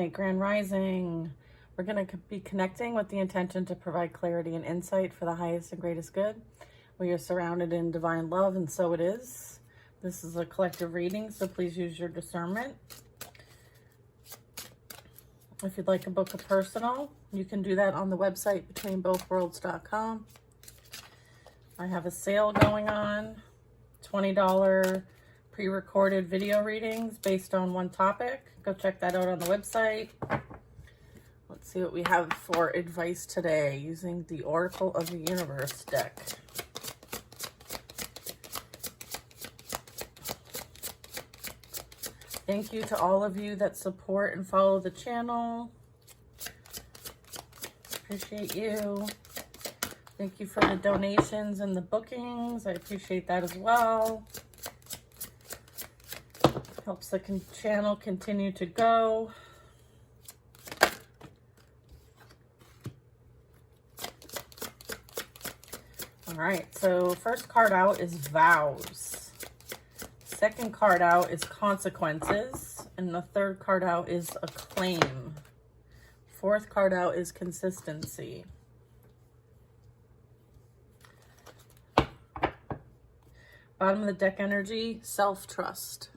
night, Grand Rising. We're going to be connecting with the intention to provide clarity and insight for the highest and greatest good. We are surrounded in divine love, and so it is. This is a collective reading, so please use your discernment. If you'd like to book a personal, you can do that on the website betweenbothworlds.com. I have a sale going on, $20 pre-recorded video readings based on one topic. Go check that out on the website. Let's see what we have for advice today using the Oracle of the Universe deck. Thank you to all of you that support and follow the channel. Appreciate you. Thank you for the donations and the bookings. I appreciate that as well. Helps the channel continue to go. All right, so first card out is vows. Second card out is consequences. And the third card out is a claim. Fourth card out is consistency. Bottom of the deck energy, self-trust.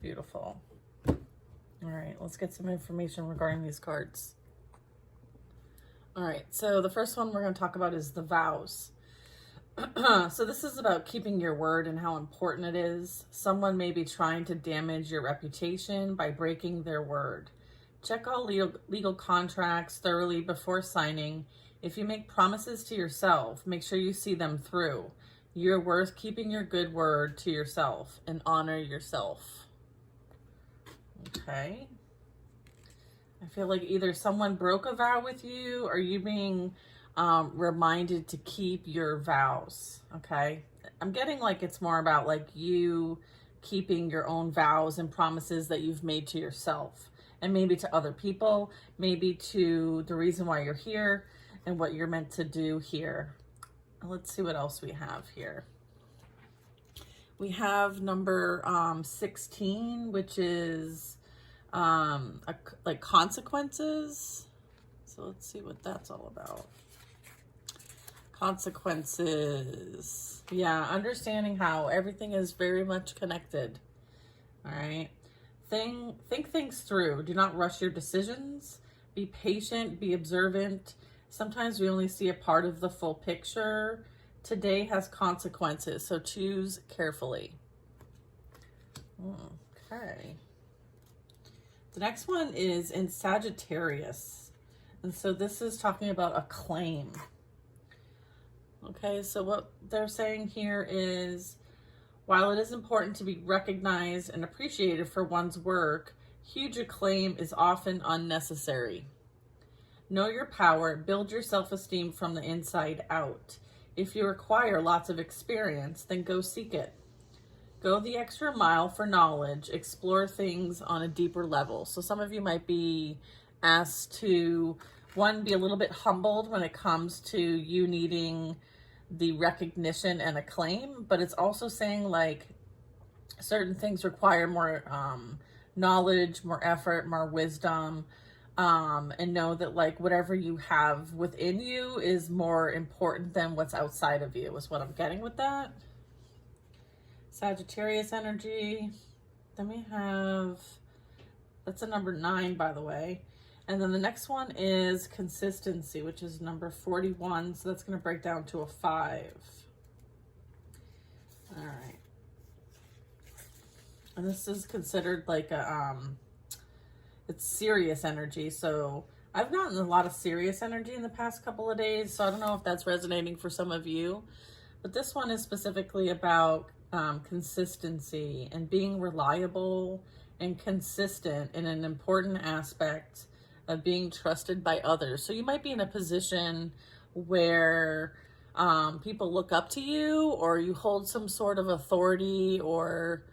Beautiful. All right, let's get some information regarding these cards. All right, so the first one we're going to talk about is the vows. So this is about keeping your word and how important it is. Someone may be trying to damage your reputation by breaking their word. Check all legal contracts thoroughly before signing. If you make promises to yourself, make sure you see them through. You're worth keeping your good word to yourself and honor yourself. Okay. I feel like either someone broke a vow with you or you being reminded to keep your vows. Okay. I'm getting like it's more about like you keeping your own vows and promises that you've made to yourself and maybe to other people, maybe to the reason why you're here and what you're meant to do here. Let's see what else we have here. We have number 16, which is like consequences. So let's see what that's all about. Consequences. Yeah, understanding how everything is very much connected. All right. Think things through. Do not rush your decisions. Be patient, be observant. Sometimes we only see a part of the full picture. Today has consequences, so choose carefully. Okay. The next one is in Sagittarius. And so this is talking about a claim. Okay, so what they're saying here is, while it is important to be recognized and appreciated for one's work, huge acclaim is often unnecessary. Know your power, build your self-esteem from the inside out. If you require lots of experience, then go seek it. Go the extra mile for knowledge, explore things on a deeper level. So some of you might be asked to, one, be a little bit humbled when it comes to you needing the recognition and acclaim, but it's also saying like certain things require more knowledge, more effort, more wisdom, and know that like whatever you have within you is more important than what's outside of you, is what I'm getting with that. Sagittarius energy. Then we have, that's a number 9, by the way. And then the next one is consistency, which is number 41. So that's going to break down to a 5. All right. And this is considered like a, it's serious energy. So I've gotten a lot of serious energy in the past couple of days. So I don't know if that's resonating for some of you. But this one is specifically about consistency and being reliable and consistent in an important aspect of being trusted by others. So you might be in a position where people look up to you, or you hold some sort of authority or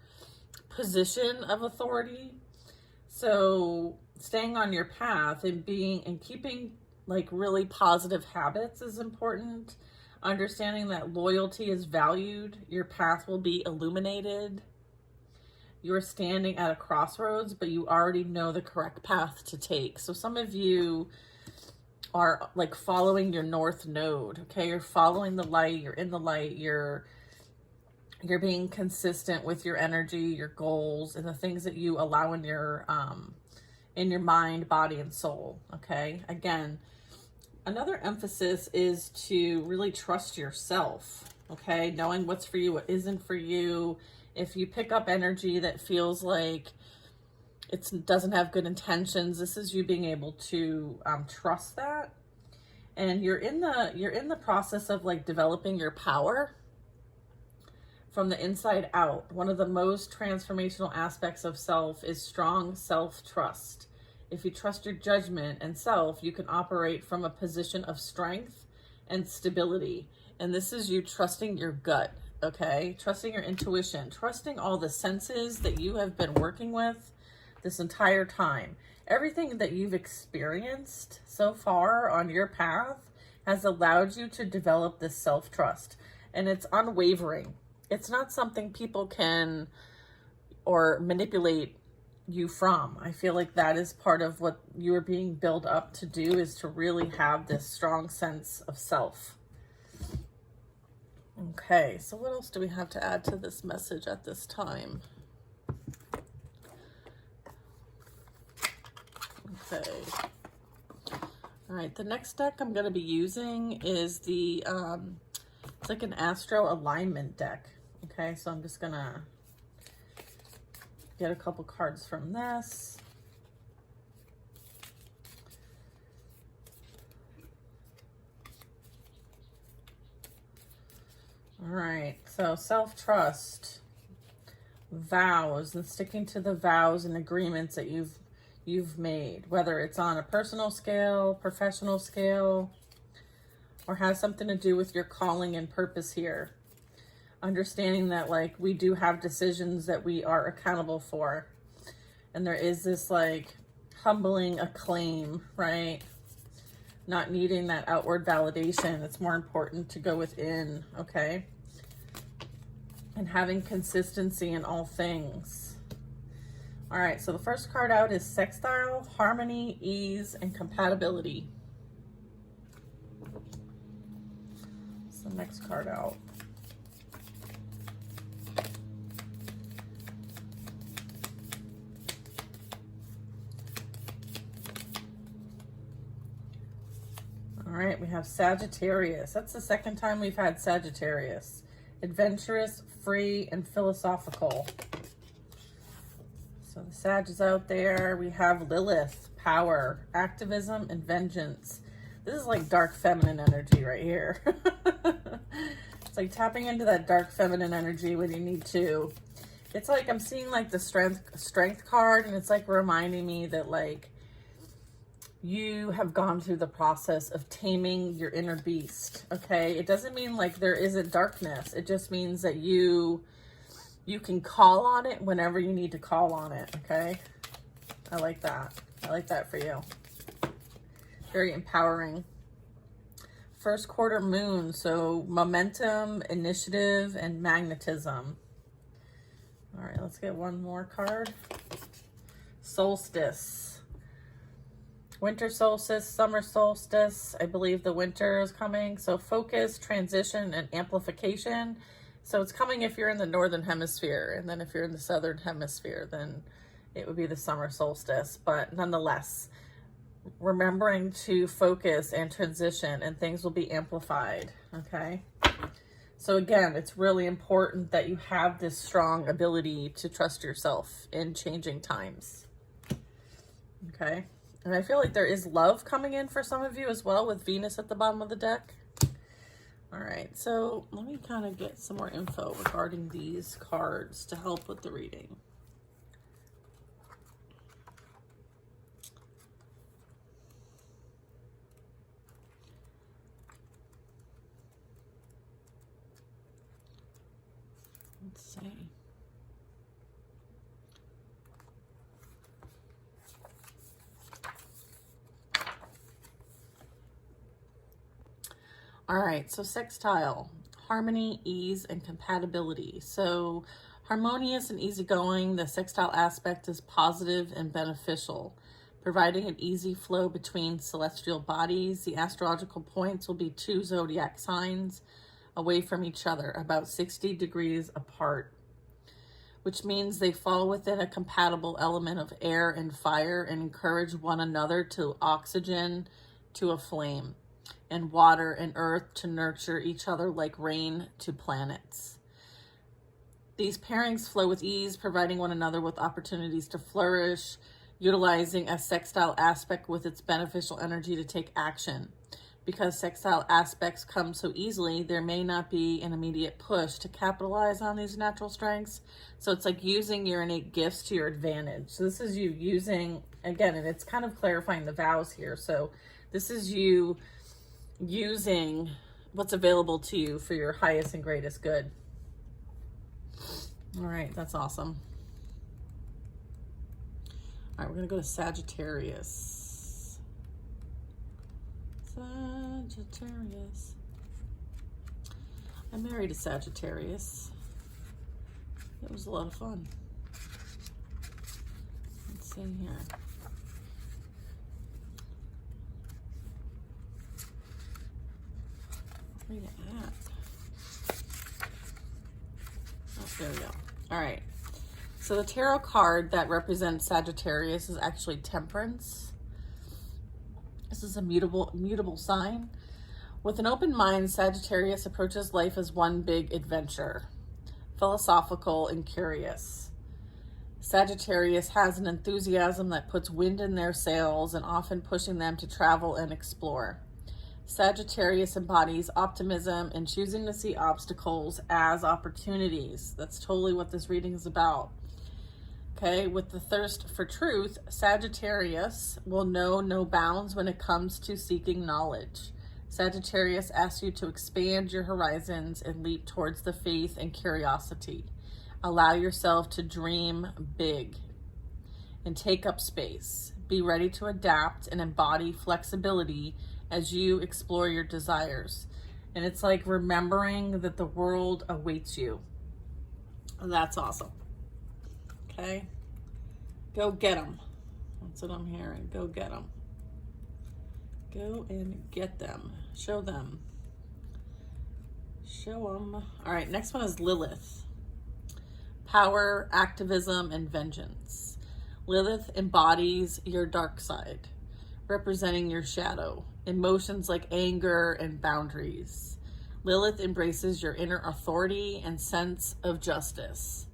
position of authority. So staying on your path and keeping like really positive habits is important. Understanding that loyalty is valued, your path will be illuminated. you are standing at a crossroads, but you already know the correct path to take. So some of you are like following your north node, okay? You're following the light, you're in the light, you're being consistent with your energy, your goals, and the things that you allow in your mind, body, and soul, okay? Again, another emphasis is to really trust yourself, okay? Knowing what's for you, what isn't for you. If you pick up energy that feels like it doesn't have good intentions, this is you being able to trust that. And you're in the process of like developing your power from the inside out. One of the most transformational aspects of self is strong self-trust. If you trust your judgment and self, you can operate from a position of strength and stability. And this is you trusting your gut, okay? Trusting your intuition, trusting all the senses that you have been working with this entire time. Everything that you've experienced so far on your path has allowed you to develop this self-trust. And it's unwavering. It's not something people can or manipulate you from. I feel like that is part of what you're being built up to do, is to really have this strong sense of self. Okay, so what else do we have to add to this message at this time? Okay. All right, the next deck I'm going to be using is the, it's like an astro alignment deck. Okay, so I'm just going to get a couple cards from this. All right, so self-trust, vows, and sticking to the vows and agreements that you've made, whether it's on a personal scale, professional scale, or has something to do with your calling and purpose here. Understanding that like we do have decisions that we are accountable for. And there is this like humbling acclaim, right? Not needing that outward validation. It's more important to go within, okay? And having consistency in all things. All right, so the first card out is sextile, harmony, ease, and compatibility. So next card out. All right, we have Sagittarius. That's the second time we've had Sagittarius. Adventurous, free, and philosophical. So the Sag is out there. We have Lilith, power, activism, and vengeance. This is like dark feminine energy right here. It's like tapping into that dark feminine energy when you need to. It's like I'm seeing like the strength card, and it's like reminding me that like you have gone through the process of taming your inner beast, okay? It doesn't mean like there isn't darkness. It just means that you can call on it whenever you need to call on it, okay? I like that. I like that for you. Very empowering. First quarter moon, so momentum, initiative, and magnetism. All right, let's get one more card. Solstice. Winter solstice, summer solstice. I believe the winter is coming. So focus, transition, and amplification. So it's coming if you're in the northern hemisphere, and then if you're in the southern hemisphere, then it would be the summer solstice. But nonetheless, remembering to focus and transition, and things will be amplified, okay? So again, it's really important that you have this strong ability to trust yourself in changing times, okay? And I feel like there is love coming in for some of you as well, with Venus at the bottom of the deck. All right, so let me kind of get some more info regarding these cards to help with the reading. Let's see. All right, so sextile, harmony, ease, and compatibility. So Harmonious and easygoing, the sextile aspect is positive and beneficial, providing an easy flow between celestial bodies. The astrological points will be 2 zodiac signs away from each other, about 60 degrees apart, which means they fall within a compatible element of air and fire and encourage one another to oxygen to a flame, and water and earth to nurture each other like rain to planets. These pairings flow with ease, providing one another with opportunities to flourish, utilizing a sextile aspect with its beneficial energy to take action. Because sextile aspects come so easily, there may not be an immediate push to capitalize on these natural strengths. So it's like using your innate gifts to your advantage. So this is you using, again, and it's kind of clarifying the vows here. So this is you using what's available to you for your highest and greatest good. All right, that's awesome. All right, we're going to go to Sagittarius. Sagittarius. I married a Sagittarius. It was a lot of fun. Let's see here. Where are you at? Oh, there we go. All right. So the tarot card that represents Sagittarius is actually Temperance. This is a mutable sign. With an open mind, Sagittarius approaches life as one big adventure, philosophical and curious. Sagittarius has an enthusiasm that puts wind in their sails and often pushing them to travel and explore. Sagittarius embodies optimism and choosing to see obstacles as opportunities. That's totally what this reading is about. Okay, with the thirst for truth, Sagittarius will know no bounds when it comes to seeking knowledge. Sagittarius asks you to expand your horizons and leap towards the faith and curiosity. Allow yourself to dream big and take up space. Be ready to adapt and embody flexibility as you explore your desires. And it's like remembering that the world awaits you. And that's awesome. Okay? Go get them. That's what I'm hearing. Go get them. Go and get them. Show them. Show them. All right, next one is Lilith. Power, activism, and vengeance. Lilith embodies your dark side, representing your shadow, emotions like anger and boundaries. Lilith embraces your inner authority and sense of justice.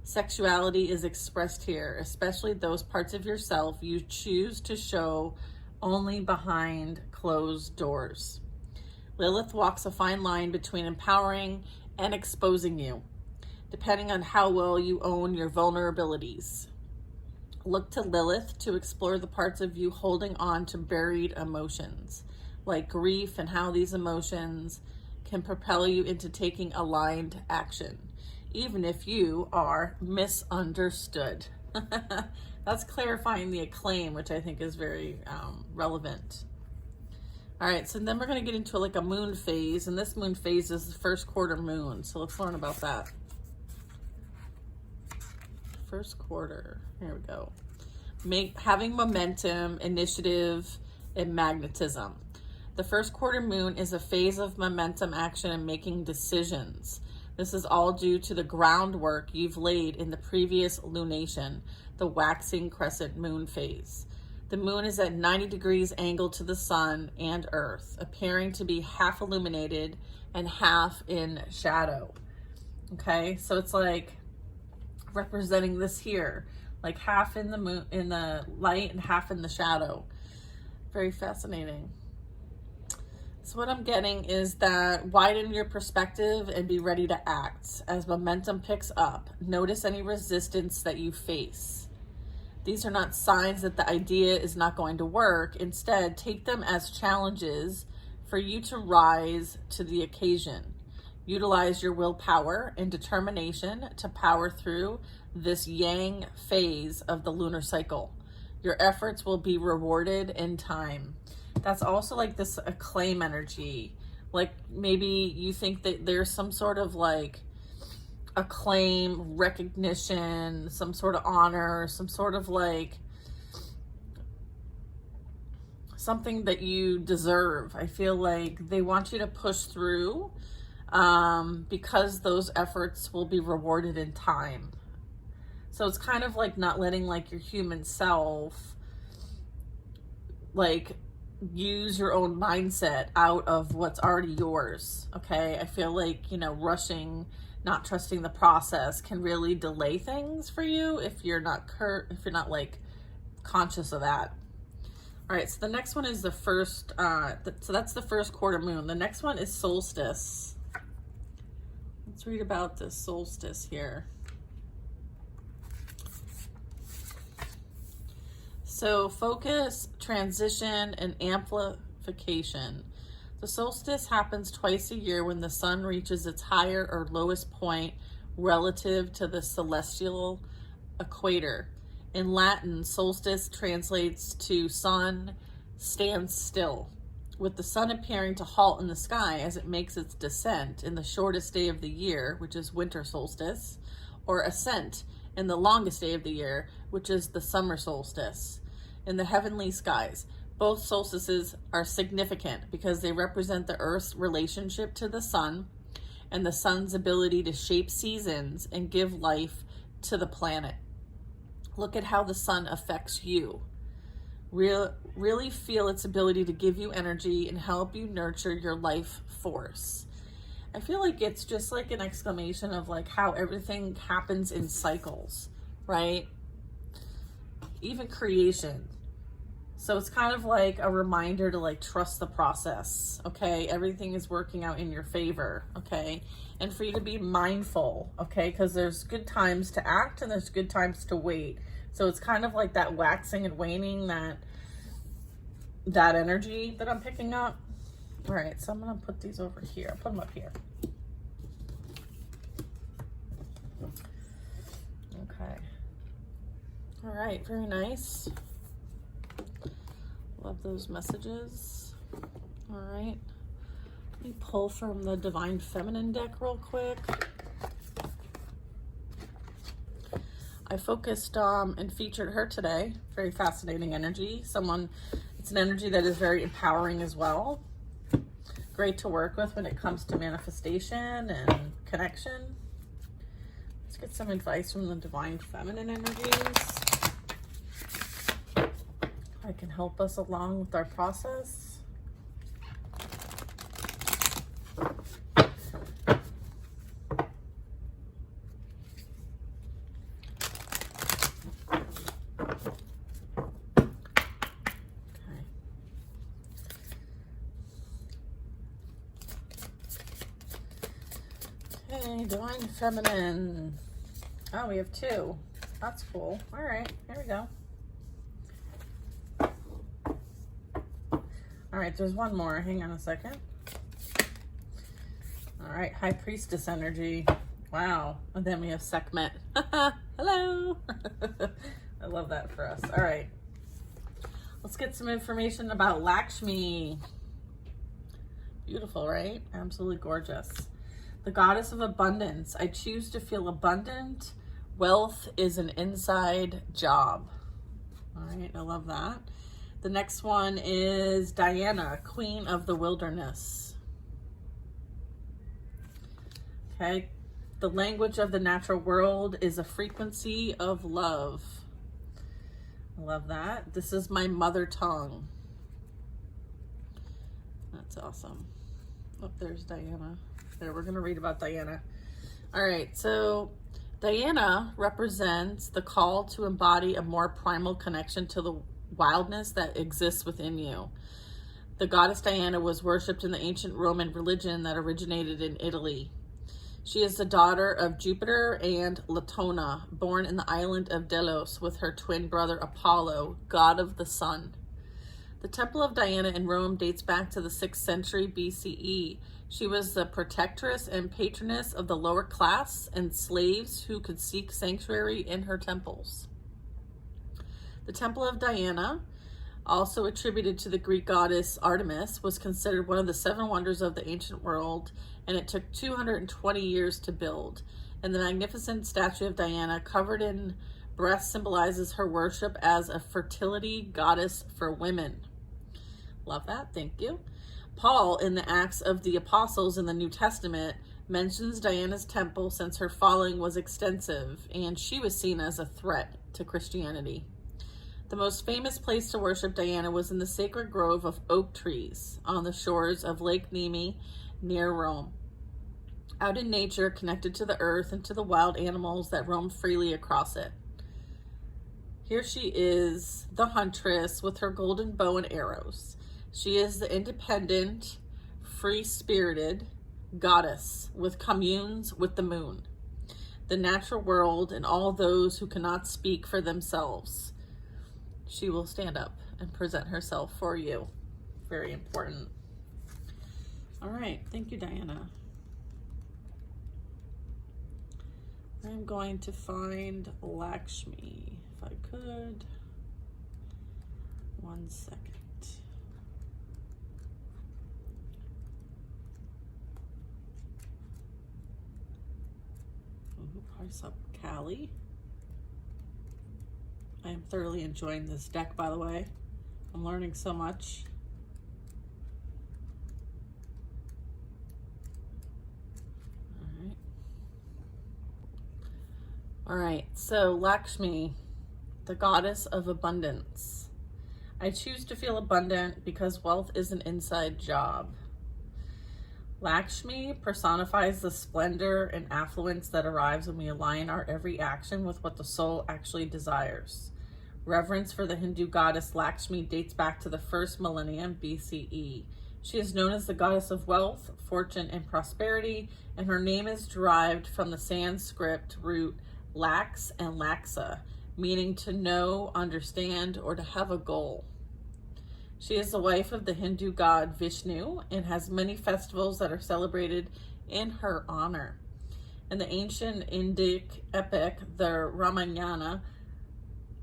Sexuality is expressed here, especially those parts of yourself you choose to show only behind closed doors. Lilith walks a fine line between empowering and exposing you, depending on how well you own your vulnerabilities. Look to Lilith to explore the parts of you holding on to buried emotions, like grief, and how these emotions can propel you into taking aligned action, even if you are misunderstood. That's clarifying the acclaim, which I think is very relevant. All right, so then we're going to get into like a moon phase, and this moon phase is the first quarter moon. So let's learn about that. First quarter. Here we go. Having momentum, initiative, and magnetism. The first quarter moon is a phase of momentum, action, and making decisions. This is all due to the groundwork you've laid in the previous lunation, the waxing crescent moon phase. The moon is at 90 degrees angled to the sun and earth, appearing to be half illuminated and half in shadow. Okay, so it's like representing this here, like half in the moon, in the light, and half in the shadow. Very fascinating. So what I'm getting is that widen your perspective and be ready to act. As momentum picks up, notice any resistance that you face. These are not signs that the idea is not going to work. Instead, take them as challenges for you to rise to the occasion. Utilize your willpower and determination to power through this yang phase of the lunar cycle. Your efforts will be rewarded in time. That's also like this acclaim energy. Like maybe you think that there's some sort of like acclaim, recognition, some sort of honor, some sort of like something that you deserve. I feel like they want you to push through because those efforts will be rewarded in time. So it's kind of like not letting like your human self like use your own mindset out of what's already yours. Okay. I feel like, you know, rushing, not trusting the process can really delay things for you if you're not like conscious of that. All right, so the next one is the first, so that's the first quarter moon. The next one is solstice. Let's read about this solstice here. So focus, transition, and amplification. The solstice happens twice a year when the sun reaches its higher or lowest point relative to the celestial equator. In Latin, solstice translates to sun stands still, with the sun appearing to halt in the sky as it makes its descent in the shortest day of the year, which is winter solstice, or ascent in the longest day of the year, which is the summer solstice. In the heavenly skies, both solstices are significant because they represent the Earth's relationship to the sun and the sun's ability to shape seasons and give life to the planet. Look at how the sun affects you. Really feel its ability to give you energy and help you nurture your life force. I feel like it's just like an exclamation of like how everything happens in cycles, right? Even creation. So it's kind of like a reminder to like trust the process, okay? Everything is working out in your favor, okay? And for you to be mindful, okay? Because there's good times to act and there's good times to wait. So it's kind of like that waxing and waning, that energy that I'm picking up. All right, so I'm gonna put these over here. I'll put them up here. Okay. All right, very nice. Love those messages. All right. Let me pull from the Divine Feminine deck real quick. I focused and featured her today. Very fascinating energy. It's an energy that is very empowering as well. Great to work with when it comes to manifestation and connection. Let's get some advice from the Divine Feminine energies. I can help us along with our process. Okay, Divine Feminine. Oh, we have two. That's cool. All right, here we go. All right, there's one more. Hang on a second. All right, High Priestess energy. Wow. And then we have Sekhmet. Hello. I love that for us. All right. Let's get some information about Lakshmi. Beautiful, right? Absolutely gorgeous. The goddess of abundance. I choose to feel abundant. Wealth is an inside job. All right, I love that. The next one is Diana, Queen of the Wilderness. Okay. The language of the natural world is a frequency of love. I love that. This is my mother tongue. That's awesome. Oh, there's Diana. There, we're going to read about Diana. All right. So Diana represents the call to embody a more primal connection to the wildness that exists within you. The goddess Diana was worshipped in the ancient Roman religion that originated in Italy. She is the daughter of Jupiter and Latona, born in the island of Delos with her twin brother Apollo, god of the sun. The Temple of Diana in Rome dates back to the 6th century BCE. She was the protectress and patroness of the lower class and slaves who could seek sanctuary in her temples. The Temple of Diana, also attributed to the Greek goddess Artemis, was considered one of the 7 wonders of the ancient world, and it took 220 years to build. And the magnificent statue of Diana covered in breast symbolizes her worship as a fertility goddess for women. Love that, thank you. Paul, in the Acts of the Apostles in the New Testament, mentions Diana's temple since her following was extensive and she was seen as a threat to Christianity. The most famous place to worship Diana was in the sacred grove of oak trees on the shores of Lake Nemi near Rome. Out in nature, connected to the earth and to the wild animals that roam freely across it. Here she is, the huntress with her golden bow and arrows. She is the independent, free-spirited goddess with communes with the moon, the natural world, and all those who cannot speak for themselves. She will stand up and present herself for you. Very important. All right, thank you, Diana. I'm going to find Lakshmi, if I could. 1 second. What's up, Callie? I am thoroughly enjoying this deck, by the way. I'm learning so much. All right, so Lakshmi, the goddess of abundance. I choose to feel abundant because wealth is an inside job. Lakshmi personifies the splendor and affluence that arrives when we align our every action with what the soul actually desires. Reverence for the Hindu goddess Lakshmi dates back to the first millennium BCE. She is known as the goddess of wealth, fortune, and prosperity, and her name is derived from the Sanskrit root lax and laxa, meaning to know, understand, or to have a goal. She is the wife of the Hindu god Vishnu and has many festivals that are celebrated in her honor. In the ancient Indic epic, the Ramayana,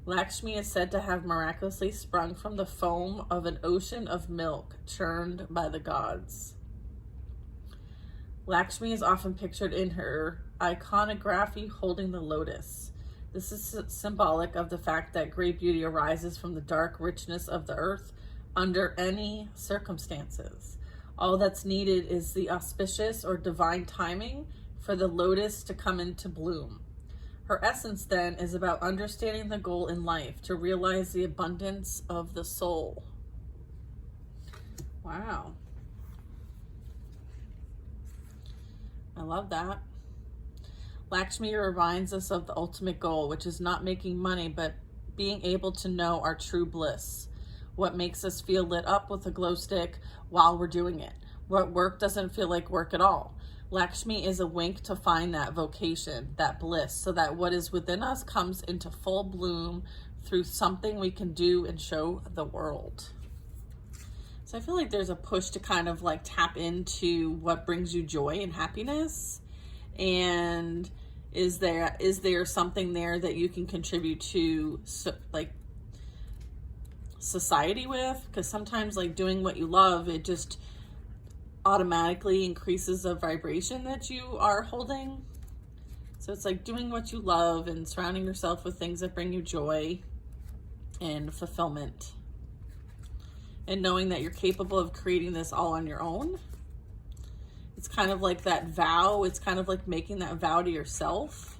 Lakshmi is said to have miraculously sprung from the foam of an ocean of milk churned by the gods. Lakshmi is often pictured in her iconography holding the lotus. This is symbolic of the fact that great beauty arises from the dark richness of the earth under any circumstances. All that's needed is the auspicious or divine timing for the lotus to come into bloom. Her essence then is about understanding the goal in life to realize the abundance of the soul. Wow. I love that. Lakshmi reminds us of the ultimate goal, which is not making money, but being able to know our true bliss. What makes us feel lit up with a glow stick while we're doing it. What work doesn't feel like work at all. Lakshmi is a wink to find that vocation, that bliss, so that what is within us comes into full bloom through something we can do and show the world. So I feel like there's a push to kind of like tap into what brings you joy and happiness. And is there something there that you can contribute to, like, society with? Because sometimes, like, doing what you love, it just automatically increases the vibration that you are holding. So it's like doing what you love and surrounding yourself with things that bring you joy and fulfillment, and knowing that you're capable of creating this all on your own. It's kind of like that vow. It's kind of like making that vow to yourself.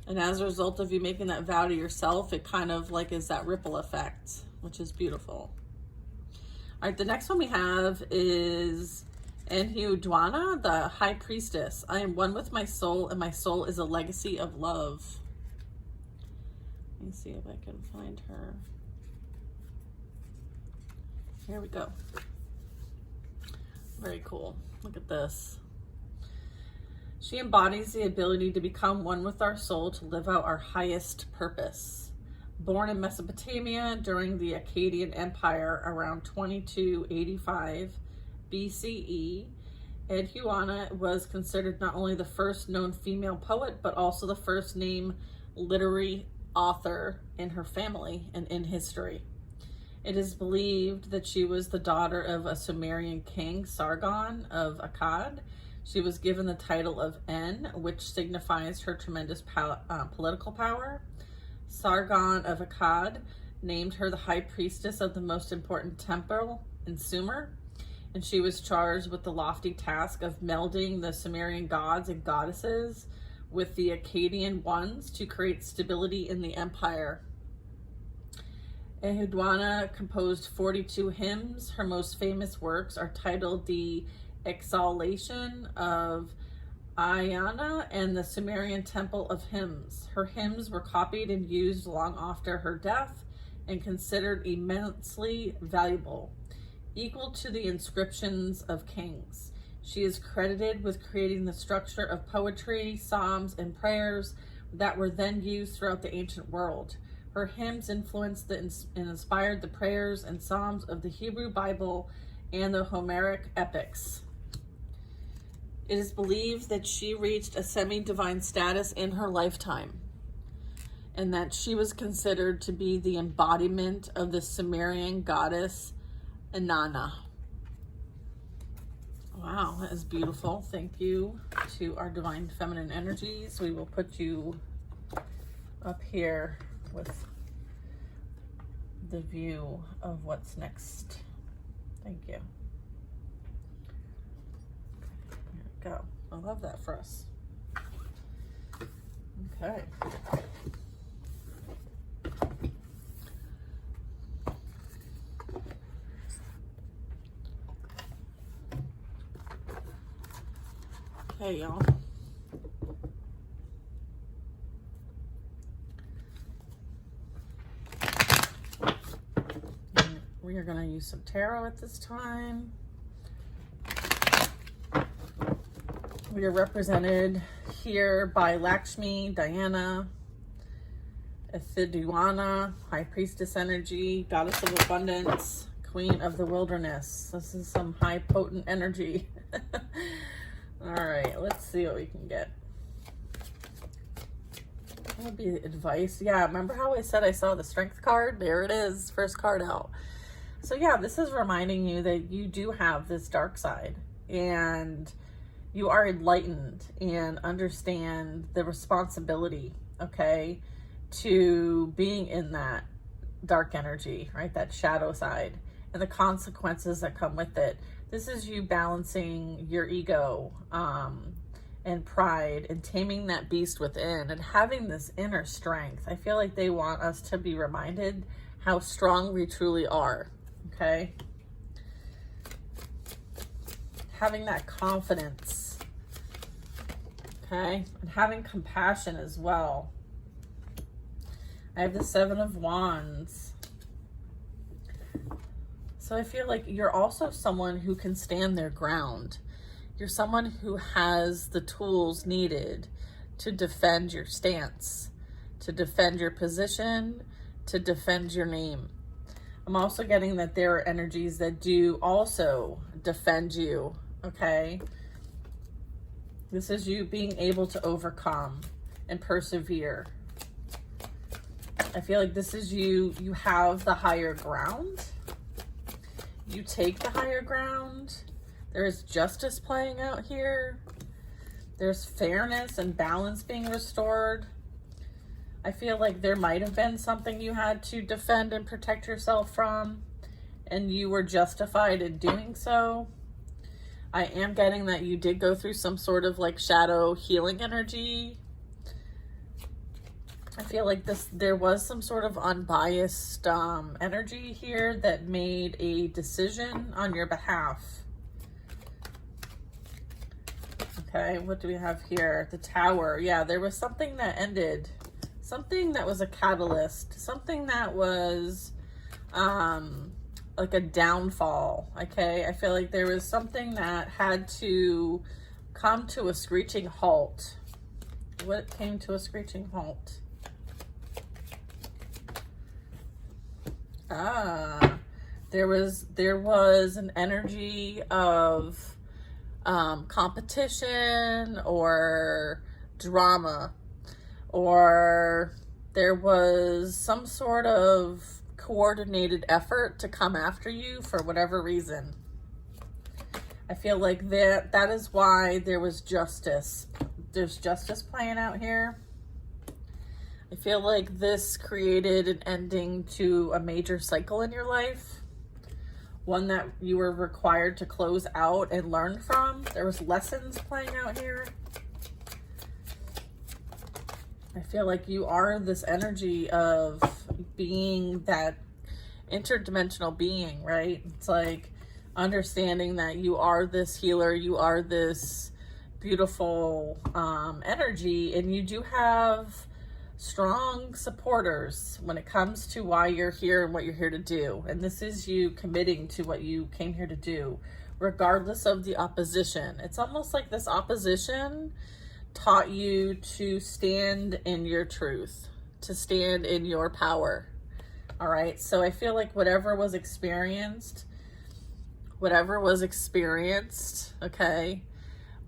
And as a result of you making that vow to yourself, it kind of like is that ripple effect, which is beautiful. All right, the next one we have is Enlightened, the High Priestess. I am one with my soul, and my soul is a legacy of love. Let me see if I can find her. Here we go. Very cool. Look at this. She embodies the ability to become one with our soul to live out our highest purpose. Born in Mesopotamia during the Akkadian Empire around 2285 BCE, Enlightened was considered not only the first known female poet, but also the first named literary author in her family and in history. It is believed that she was the daughter of a Sumerian king, Sargon of Akkad. She was given the title of En, which signifies her tremendous political power. Sargon of Akkad named her the high priestess of the most important temple in Sumer, and she was charged with the lofty task of melding the Sumerian gods and goddesses with the Akkadian ones to create stability in the empire. Ehudwana composed 42 hymns. Her most famous works are titled The Exaltation of Ayana and the Sumerian Temple of Hymns. Her hymns were copied and used long after her death and considered immensely valuable, equal to the inscriptions of kings. She is credited with creating the structure of poetry, psalms, and prayers that were then used throughout the ancient world. Her hymns influenced and inspired the prayers and psalms of the Hebrew Bible and the Homeric epics. It is believed that she reached a semi-divine status in her lifetime, and that she was considered to be the embodiment of the Sumerian goddess Inanna. Wow, that is beautiful. Thank you to our divine feminine energies. We will put you up here with the view of what's next. Thank you. There we go. I love that for us. Okay. Okay, y'all. We are going to use some tarot at this time. We are represented here by Lakshmi, Diana, Ethidwana, High Priestess energy, Goddess of Abundance, Queen of the Wilderness. This is some high potent energy. All right, let's see what we can get. That would be advice. Yeah, remember how I said I saw the Strength card? There it is, first card out. So yeah, this is reminding you that you do have this dark side, and you are enlightened and understand the responsibility, okay, to being in that dark energy, right? That shadow side and the consequences that come with it. This is you balancing your ego and pride and taming that beast within and having this inner strength. I feel like they want us to be reminded how strong we truly are, okay? Having that confidence, okay? And having compassion as well. I have the Seven of Wands. So I feel like you're also someone who can stand their ground. You're someone who has the tools needed to defend your stance, to defend your position, to defend your name. I'm also getting that there are energies that do also defend you, okay? This is you being able to overcome and persevere. I feel like this is you have the higher ground. You take the higher ground. There is justice playing out here. There's fairness and balance being restored. I feel like there might have been something you had to defend and protect yourself from, and you were justified in doing so. I am getting that you did go through some sort of like shadow healing energy. I feel like there was some sort of unbiased energy here that made a decision on your behalf. Okay, what do we have here? The Tower. Yeah, there was something that ended. Something that was a catalyst. Something that was like a downfall. Okay, I feel like there was something that had to come to a screeching halt. What came to a screeching halt? There was an energy of competition or drama, or there was some sort of coordinated effort to come after you for whatever reason. I feel like that is why there was justice. There's justice playing out here. I feel like this created an ending to a major cycle in your life. One that you were required to close out and learn from. There was lessons playing out here. I feel like you are this energy of being that interdimensional being, right? It's like understanding that you are this healer, you are this beautiful energy, and you do have strong supporters when it comes to why you're here and what you're here to do. And this is you committing to what you came here to do, regardless of the opposition. It's almost like this opposition taught you to stand in your truth, to stand in your power. All right. So I feel like whatever was experienced, okay,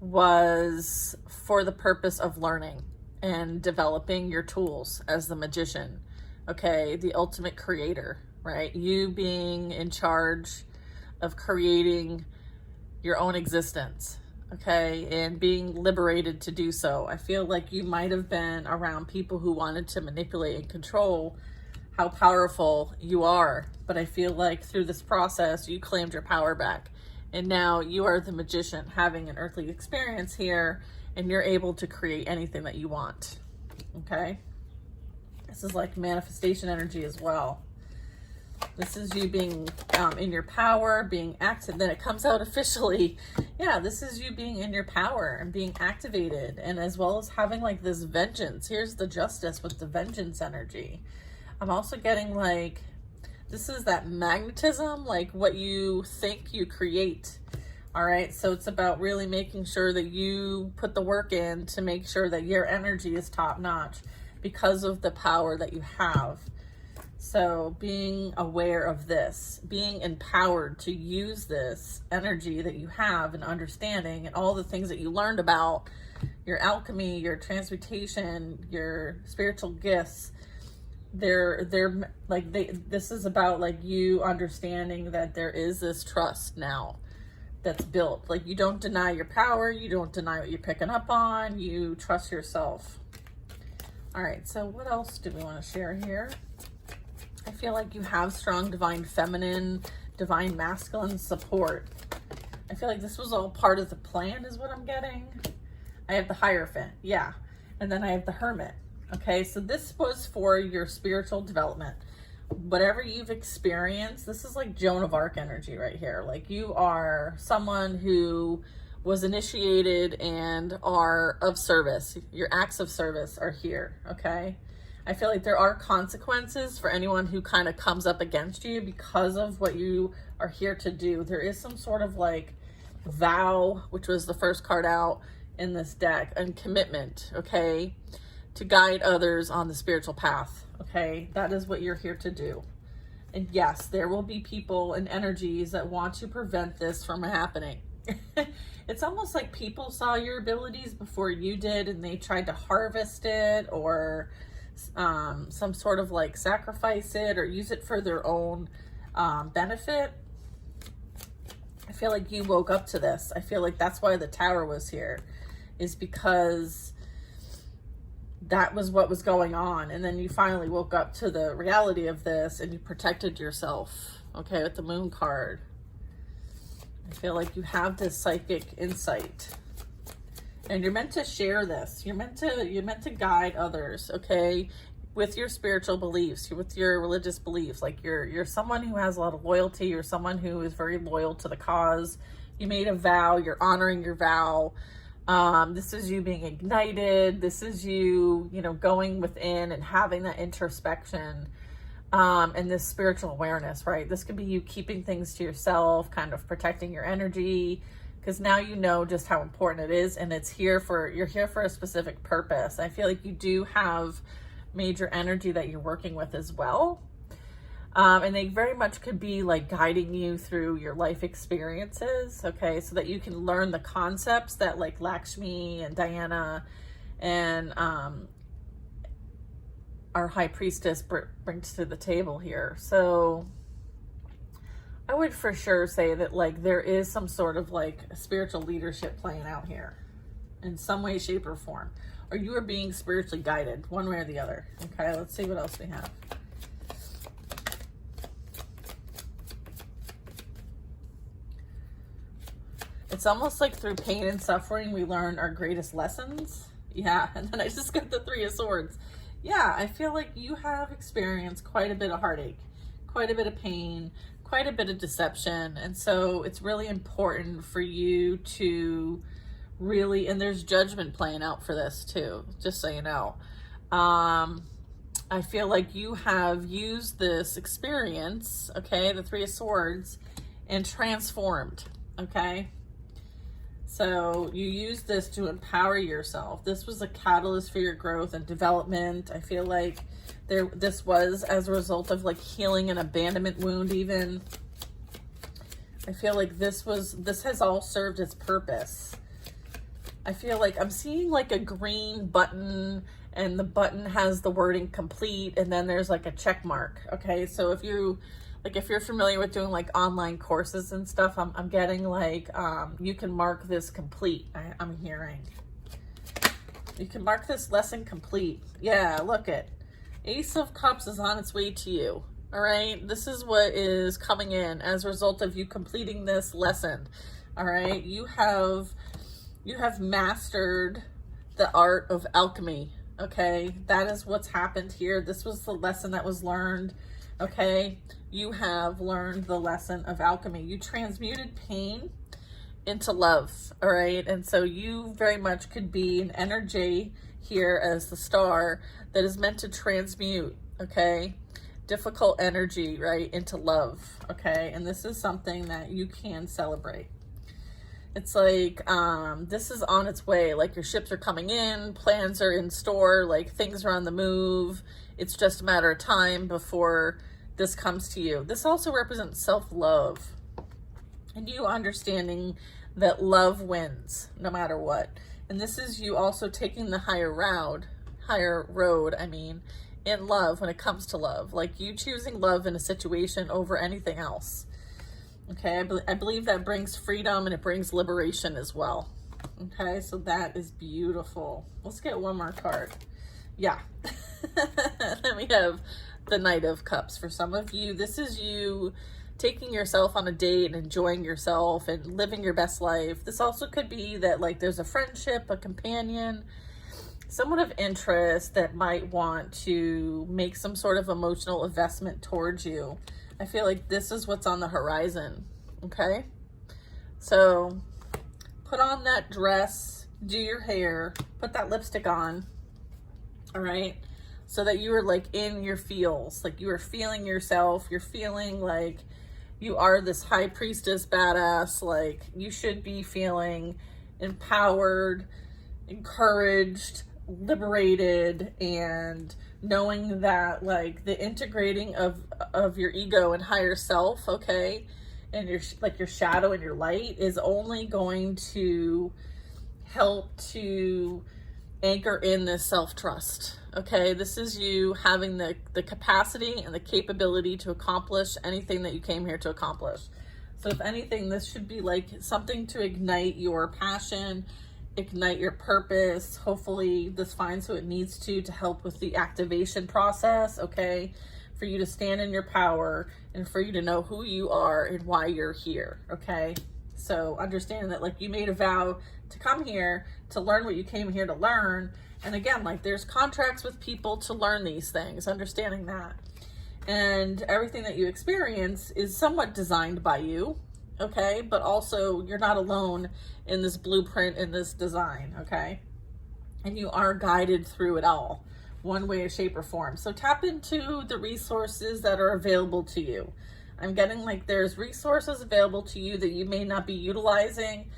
was for the purpose of learning and developing your tools as the magician, okay, the ultimate creator, right? You being in charge of creating your own existence, okay, and being liberated to do so. I feel like you might have been around people who wanted to manipulate and control how powerful you are, but I feel like through this process, you claimed your power back. And now you are the magician having an earthly experience here, and you're able to create anything that you want, okay? This is like manifestation energy as well. This is you being in your power, being active. Then it comes out officially. Yeah, this is you being in your power and being activated, and as well as having like this vengeance. Here's the justice with the vengeance energy. I'm also getting like, this is that magnetism, like what you think you create. All right. So it's about really making sure that you put the work in to make sure that your energy is top notch because of the power that you have. So being aware of this, being empowered to use this energy that you have and understanding and all the things that you learned about your alchemy, your transmutation, your spiritual gifts. This is about like you understanding that there is this trust now that's built. Like you don't deny your power, you don't deny what you're picking up on, you trust yourself. All right, so what else do we want to share here? I feel like you have strong divine feminine, divine masculine support. I feel like this was all part of the plan is what I'm getting. I have the Hierophant, yeah. And then I have the Hermit. Okay, so this was for your spiritual development. Whatever you've experienced, this is like Joan of Arc energy right here. Like you are someone who was initiated and are of service. Your acts of service are here, okay? I feel like there are consequences for anyone who kind of comes up against you because of what you are here to do. There is some sort of like vow, which was the first card out in this deck, and commitment, okay? To guide others on the spiritual path, okay? That is what you're here to do. And yes, there will be people and energies that want to prevent this from happening. It's almost like people saw your abilities before you did and they tried to harvest it or some sort of like sacrifice it or use it for their own benefit. I feel like you woke up to this. I feel like that's why the Tower was here, is because that was what was going on. And then you finally woke up to the reality of this and you protected yourself, okay, with the Moon card. I feel like you have this psychic insight and you're meant to share this. You're meant to guide others, okay, with your spiritual beliefs, with your religious beliefs. Like you're someone who has a lot of loyalty. You're someone who is very loyal to the cause. You made a vow, you're honoring your vow. This is you being ignited. This is you, going within and having that introspection, and this spiritual awareness, right? This could be you keeping things to yourself, kind of protecting your energy, because now you know just how important it is, and you're here for a specific purpose. I feel like you do have major energy that you're working with as well. And they very much could be like guiding you through your life experiences, okay, so that you can learn the concepts that like Lakshmi and Diana and our High Priestess brings to the table here. So I would for sure say that like there is some sort of like spiritual leadership playing out here in some way, shape, or form. Or you are being spiritually guided one way or the other. Okay, let's see what else we have. It's almost like through pain and suffering, we learn our greatest lessons. Yeah, and then I just got the Three of Swords. Yeah, I feel like you have experienced quite a bit of heartache, quite a bit of pain, quite a bit of deception. And so it's really important for you to really, and there's judgment playing out for this too, just so you know. I feel like you have used this experience, okay, the Three of Swords, and transformed, okay? So you use this to empower yourself. This was a catalyst for your growth and development. I feel like this was as a result of like healing an abandonment wound even. I feel like this has all served its purpose. I feel like I'm seeing like a green button, and the button has the wording complete, and then there's like a check mark. Okay, so if you're familiar with doing like online courses and stuff, I'm getting like, you can mark this complete. I'm hearing. You can mark this lesson complete. Yeah, look it. Ace of Cups is on its way to you. All right. This is what is coming in as a result of you completing this lesson. All right. You have mastered the art of alchemy. Okay. That is what's happened here. This was the lesson that was learned. Okay, you have learned the lesson of alchemy. You transmuted pain into love, all right? And so you very much could be an energy here as the star that is meant to transmute, okay, difficult energy, right, into love, okay? And this is something that you can celebrate. It's like, this is on its way. Like your ships are coming in, plans are in store, like things are on the move. It's just a matter of time before this comes to you. This also represents self-love and you understanding that love wins no matter what. And this is you also taking the higher road, in love when it comes to love. Like you choosing love in a situation over anything else. Okay, I believe that brings freedom and it brings liberation as well. Okay, so that is beautiful. Let's get one more card. Yeah. Then we have the Knight of Cups. For some of you, this is you taking yourself on a date and enjoying yourself and living your best life. This also could be that like there's a friendship, a companion, someone of interest that might want to make some sort of emotional investment towards you. I feel like this is what's on the horizon, okay? So put on that dress, do your hair, put that lipstick on, all right? So that you are like in your feels, like you are feeling yourself. You're feeling like you are this high priestess badass. Like you should be feeling empowered, encouraged, liberated, and knowing that like the integrating of your ego and higher self, okay, and your shadow and your light is only going to help to anchor in this self-trust. Okay, this is you having the capacity and the capability to accomplish anything that you came here to accomplish. So if anything, this should be like something to ignite your passion, ignite your purpose. Hopefully this finds who it needs to help with the activation process, okay? For you to stand in your power and for you to know who you are and why you're here, okay? So understanding that like you made a vow to come here to learn what you came here to learn. And again, like there's contracts with people to learn these things, understanding that. And everything that you experience is somewhat designed by you, okay? But also you're not alone in this blueprint, in this design, okay? And you are guided through it all, one way, shape, or form. So tap into the resources that are available to you. I'm getting like there's resources available to you that you may not be utilizing,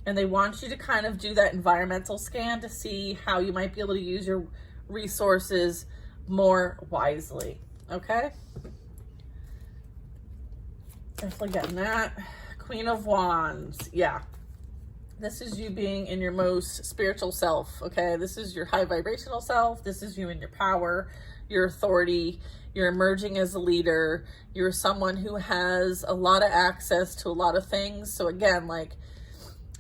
and they want you to kind of do that environmental scan to see how you might be able to use your resources more wisely, okay? Definitely getting that. Queen of Wands, yeah. This is you being in your most spiritual self, okay? This is your high vibrational self. This is you in your power. your authority, you're emerging as a leader, you're someone who has a lot of access to a lot of things. So again, like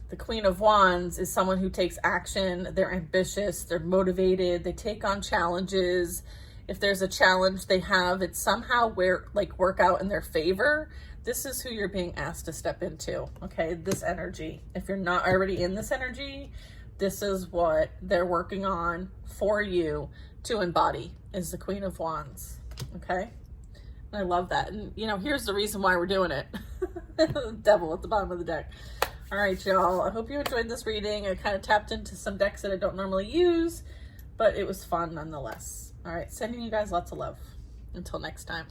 the Queen of Wands is someone who takes action, they're ambitious, they're motivated, they take on challenges. If there's a challenge they have, it's somehow work out in their favor. This is who you're being asked to step into, okay? This energy. If you're not already in this energy, this is what they're working on for you to embody, is the Queen of Wands, okay? And I love that. And, you know, here's the reason why we're doing it. Devil at the bottom of the deck. All right, y'all. I hope you enjoyed this reading. I kind of tapped into some decks that I don't normally use, but it was fun nonetheless. All right, sending you guys lots of love. Until next time.